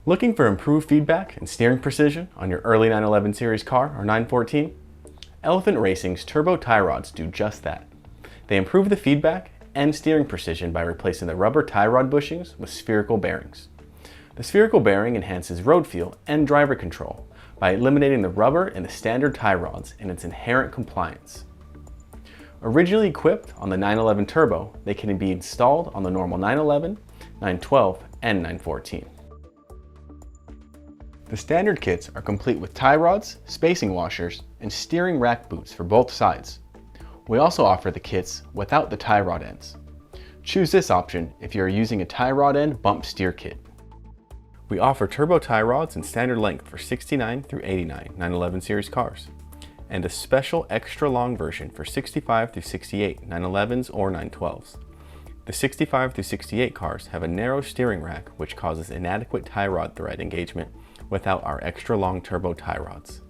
Looking for improved feedback and steering precision on your early 911 series car or 914? Elephant Racing's turbo tie rods do just that. They improve the feedback and steering precision by replacing the rubber tie rod bushings with spherical bearings. The spherical bearing enhances road feel and driver control by eliminating the rubber in the standard tie rods and its inherent compliance. Originally equipped on the 911 Turbo, they can be installed on the normal 911, 912, and 914. The standard kits are complete with tie rods, spacing washers, and steering rack boots for both sides. We also offer the kits without the tie rod ends. Choose this option if you are using a tie rod end bump steer kit. We offer turbo tie rods in standard length for 69 through 89 911 series cars, and a special extra long version for 65 through 68 911s or 912s. The 65 through 68 cars have a narrow steering rack which causes inadequate tie rod thread engagement without our extra long turbo tie rods.